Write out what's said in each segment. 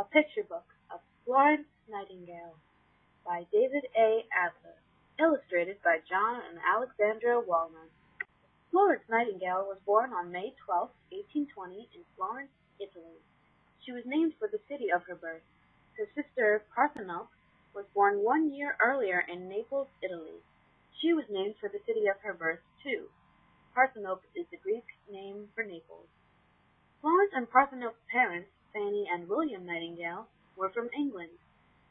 A Picture Book of Florence Nightingale by David A. Adler, illustrated by John and Alexandra Walnut. Florence Nightingale was born on May 12, 1820, in Florence, Italy. She was named for the city of her birth. Her sister, Parthenope, was born 1 year earlier in Naples, Italy. She was named for the city of her birth, too. Parthenope is the Greek name for Naples. Florence and Parthenope's parents, Fanny and William Nightingale, were from England.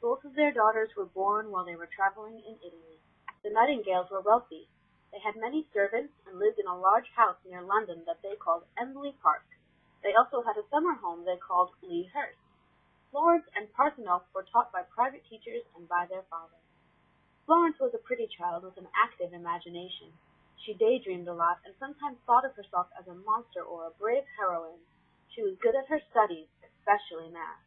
Both of their daughters were born while they were traveling in Italy. The Nightingales were wealthy. They had many servants and lived in a large house near London that they called Embley Park. They also had a summer home they called Lea Hurst. Florence and Parthenope were taught by private teachers and by their father. Florence was a pretty child with an active imagination. She daydreamed a lot and sometimes thought of herself as a monster or a brave heroine. She was good at her studies, especially math.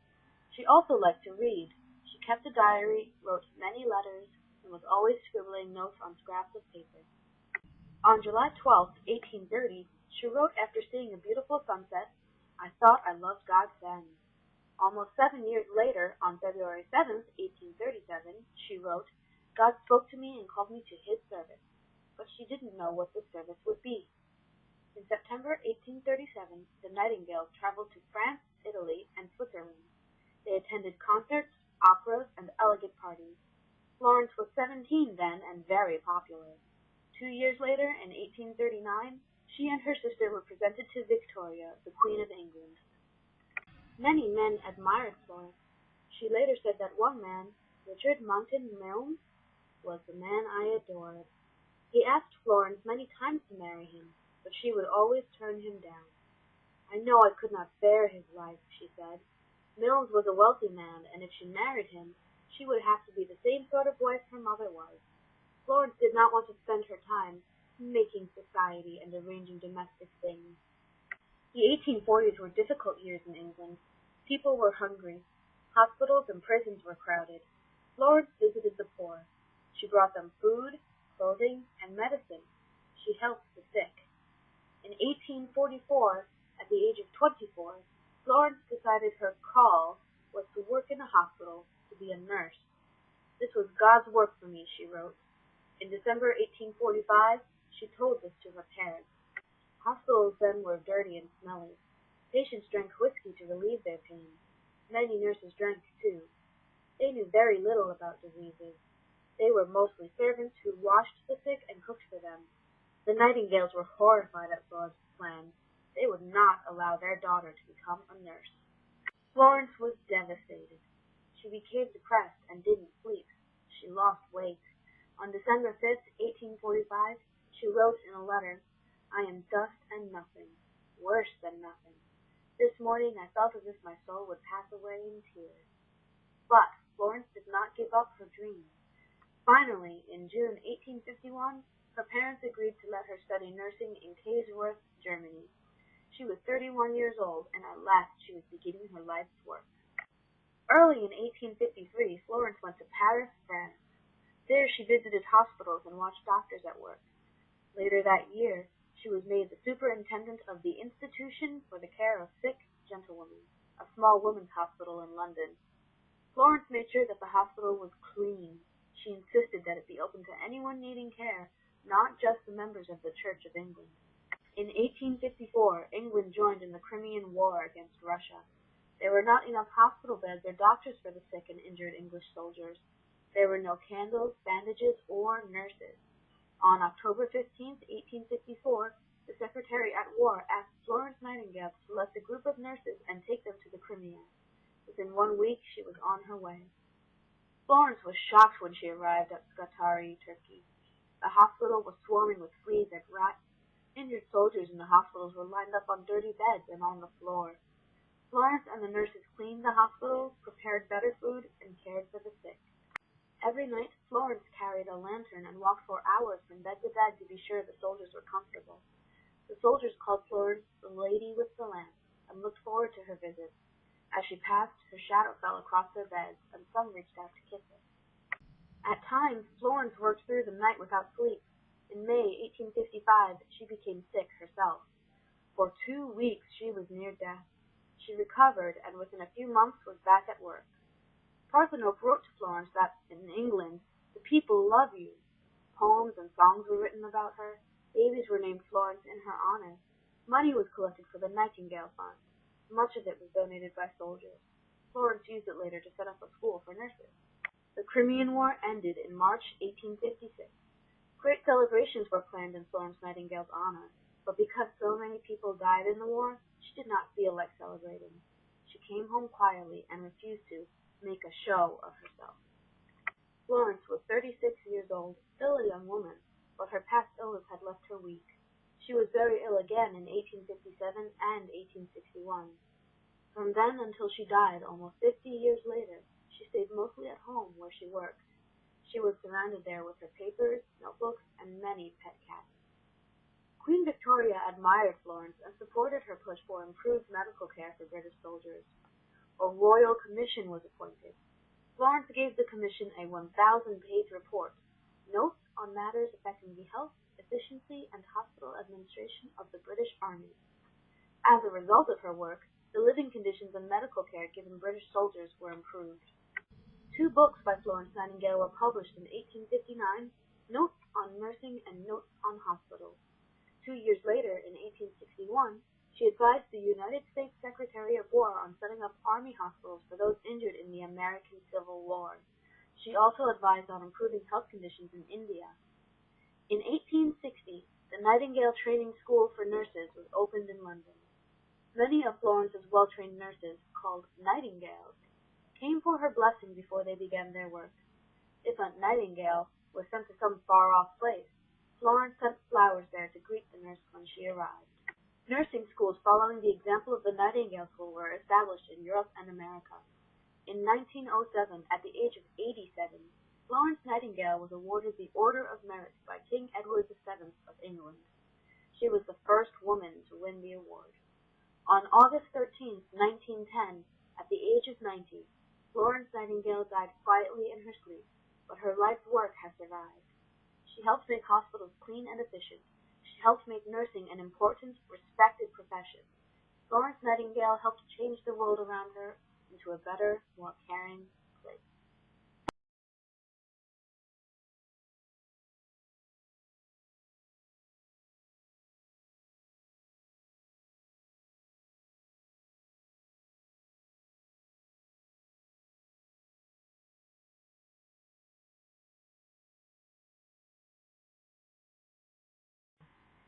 She also liked to read. She kept a diary, wrote many letters, and was always scribbling notes on scraps of paper. On July 12, 1830, she wrote after seeing a beautiful sunset, "I thought I loved God then." Almost 7 years later, on February 7, 1837, she wrote, "God spoke to me and called me to His service," but she didn't know what this service would be. In September 1837, the Nightingales traveled to France, Italy, and Switzerland. They attended concerts, operas, and elegant parties. Florence was 17 then and very popular. 2 years later, in 1839, she and her sister were presented to Victoria, the Queen of England. Many men admired Florence. She later said that one man, Richard Monckton Milnes, was the man I adored. He asked Florence many times to marry him, but she would always turn him down. "I know I could not bear his wife," she said. Milnes was a wealthy man, and if she married him, she would have to be the same sort of wife her mother was. Florence did not want to spend her time making society and arranging domestic things. The 1840s were difficult years in England. People were hungry. Hospitals and prisons were crowded. Florence visited the poor. She brought them food, clothing, and medicine. She helped the sick. In 1844, at the age of 24, Florence decided her call was to work in a hospital, to be a nurse. "This was God's work for me," she wrote. In December 1845, she told this to her parents. Hospitals then were dirty and smelly. Patients drank whiskey to relieve their pain. Many nurses drank, too. They knew very little about diseases. They were mostly servants who washed the sick and cooked for them. The Nightingales were horrified at Florence's plans. They would not allow their daughter to become a nurse. Florence was devastated. She became depressed and didn't sleep. She lost weight. On December 5, 1845, she wrote in a letter, "I am dust and nothing, worse than nothing. This morning I felt as if my soul would pass away in tears." But Florence did not give up her dream. Finally, in June 1851, her parents agreed to let her study nursing in Kaiserswerth, Germany. She was 31 years old, and at last she was beginning her life's work. Early in 1853, Florence went to Paris, France. There she visited hospitals and watched doctors at work. Later that year, she was made the superintendent of the Institution for the Care of Sick Gentlewomen, a small women's hospital in London. Florence made sure that the hospital was clean. She insisted that it be open to anyone needing care, not just the members of the Church of England. In 1854, England joined in the Crimean War against Russia. There were not enough hospital beds or doctors for the sick and injured English soldiers. There were no candles, bandages, or nurses. On October 15, 1854, the Secretary at War asked Florence Nightingale to select a group of nurses and take them to the Crimea. Within 1 week, she was on her way. Florence was shocked when she arrived at Scutari, Turkey. The hospital was swarming with fleas and rats. Injured soldiers in the hospitals were lined up on dirty beds and on the floor. Florence and the nurses cleaned the hospitals, prepared better food, and cared for the sick. Every night, Florence carried a lantern and walked for hours from bed to bed to be sure the soldiers were comfortable. The soldiers called Florence the Lady with the Lamp and looked forward to her visits. As she passed, her shadow fell across their beds, and some reached out to kiss her. At times, Florence worked through the night without sleep. In May 1855, she became sick herself. For 2 weeks, she was near death. She recovered and within a few months was back at work. Parthenope wrote to Florence that, in England, the people love you. Poems and songs were written about her. Babies were named Florence in her honor. Money was collected for the Nightingale Fund. Much of it was donated by soldiers. Florence used it later to set up a school for nurses. The Crimean War ended in March 1856. Great celebrations were planned in Florence Nightingale's honor, but because so many people died in the war, she did not feel like celebrating. She came home quietly and refused to make a show of herself. Florence was 36 years old, still a young woman, but her past illness had left her weak. She was very ill again in 1857 and 1861. From then until she died almost 50 years later, she stayed mostly at home where she worked. She was surrounded there with her papers, notebooks, and many pet cats. Queen Victoria admired Florence and supported her push for improved medical care for British soldiers. A royal commission was appointed. Florence gave the commission a 1,000-page report, Notes on Matters Affecting the Health, Efficiency, and Hospital Administration of the British Army. As a result of her work, the living conditions and medical care given British soldiers were improved. 2 books by Florence Nightingale were published in 1859, Notes on Nursing and Notes on Hospitals. 2 years later, in 1861, she advised the United States Secretary of War on setting up army hospitals for those injured in the American Civil War. She also advised on improving health conditions in India. In 1860, the Nightingale Training School for Nurses was opened in London. Many of Florence's well-trained nurses, called Nightingales, came for her blessing before they began their work. If a Nightingale was sent to some far-off place, Florence sent flowers there to greet the nurse when she arrived. Nursing schools following the example of the Nightingale School were established in Europe and America. In 1907, at the age of 87, Florence Nightingale was awarded the Order of Merit by King Edward VII of England. She was the first woman to win the award. On August 13, 1910, at the age of 90, Florence Nightingale died quietly in her sleep, but her life's work has survived. She helped make hospitals clean and efficient. She helped make nursing an important, respected profession. Florence Nightingale helped change the world around her into a better, more caring place.